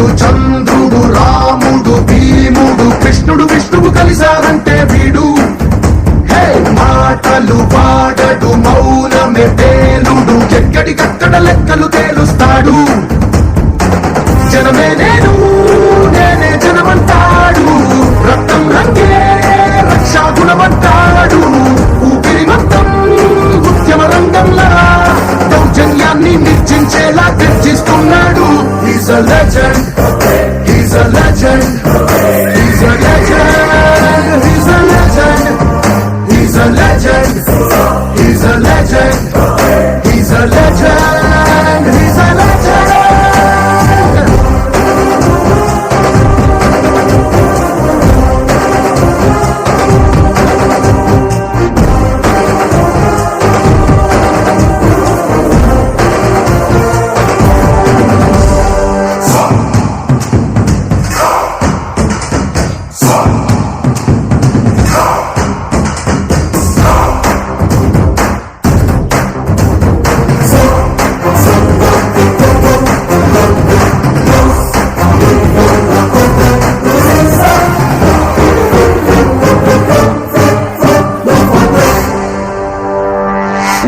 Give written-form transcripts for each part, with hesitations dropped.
సూర్యుడు చంద్రుడు రాముడు భీముడు కృష్ణుడు విష్ణువు కలిశారంటే వీడు. హే మాటలు పాడడు మౌనమే పేలుడు, ఎక్కడికక్కడ లెక్కలు తేలుస్తాడు. జనమే నేను నేనే జనమంటాడు, రక్తం రంగే రక్షాగుణమంటాడు. ఊపిరి మొత్తం ఉద్యమ రంగంలా దౌర్జన్యాన్ని నిర్జించేలా గర్జిస్తున్నాడు. He's a legend, he's a legend, he's a legend, he's a legend, he's a legend, he's a legend, he's a legend, he's a legend.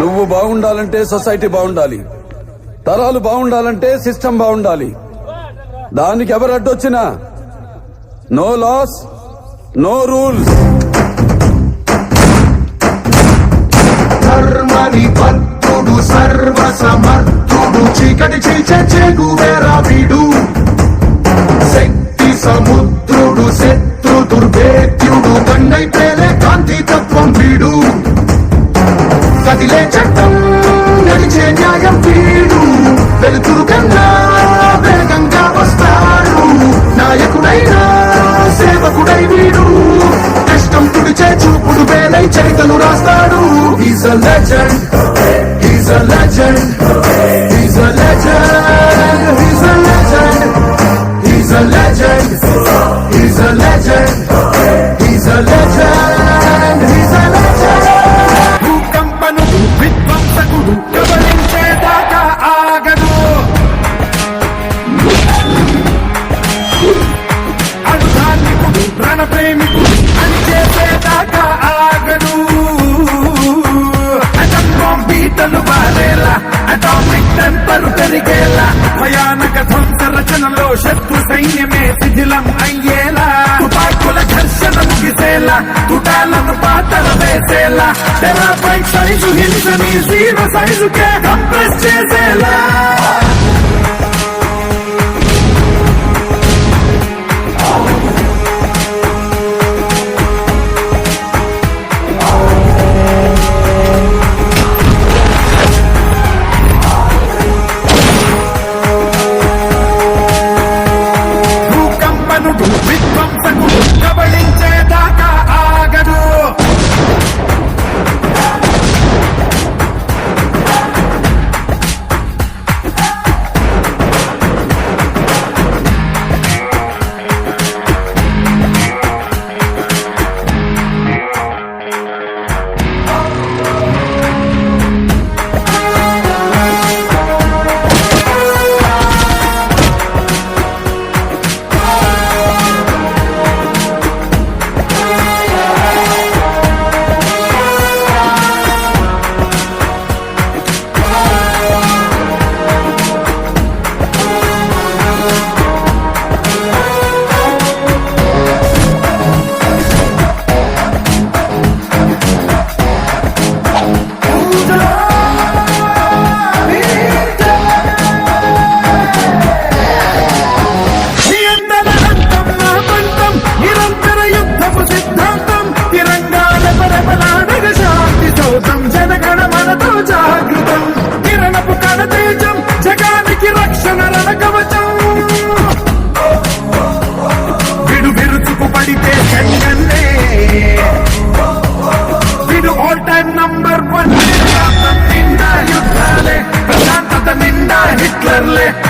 నువ్వు బాగుండాలంటే సొసైటీ బాగుండాలి, తరాలు బాగుండాలంటే సిస్టమ్ బాగుండాలి. దానికి ఎవరు అడ్డొచ్చినా నో లాస్ నో రూల్స్. ధర్మని భక్తుడు సర్వ సమర్థుడు, చీకటి చీల్చే చేగువేరా వీడు. శక్తి సముద్రుడు శత్రు దుర్భేద్యుడు, కన్నై పేలే కాంతి తత్వం వీడు. కదిలే చట్టం నడిచే న్యాయం వీడు, వెలుతురు కన్నా వేగంగా వస్తాడు. నాయకుడైనా సేవకుడై వీడు, కష్టం తుడిచే చూపుడు వేలై చరితలు రాస్తాడు. He's a legend, he's a legend, he's a legend, he's a legend, he's a legend, he's a legend, he's a legend, he's a legend. విధ్వంసకుడు కబలించేదాకా ఆగడు, అడుధాన్నికుడు రణప్రేమికుడు అని చేసేదాకా ఆగడు. అటమ్ బాంబ్ బీటలు బారేలా, అటామిక్ టెంపర్ పెరిగేలా, భయానక ధ్వంస రచనలో శత్రు సైన్యమే శిథిలం అయ్యేలా, తుపాకుల ఘర్షణ ముగిసేలా, తుటాలను పాతర వేసేలా, తెరపై సైజు హింసని జీరో సైజుకే కంప్రెస్ చేసేలా. భూకంపనుడు విధ్వంసకుడు కబళించేదాకా ఆగడు.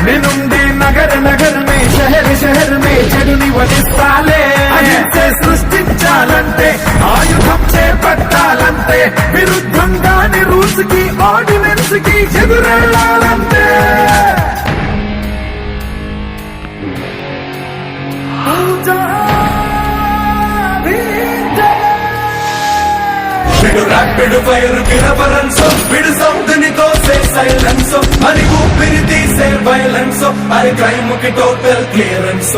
నేనుండే నగర నగర మే షహర్ షహర్ మే చెడుని వదిస్తాలే. అహింసే సృష్టించాలంటే ఆయుధం చేపట్టాలంటే విరుద్ధంగాని రూల్స్ కి ఆర్డినెన్స్ కి ఎదురెళ్ళాలంటే విడు ఫైర్ కి రెఫరెన్స్ విడు సౌండ్ ని తోసే సైలెన్స్ మరి ఊపిరి తీసే వైలెన్స్ మరి క్రైమ్ కి టోటల్ క్లియరెన్స్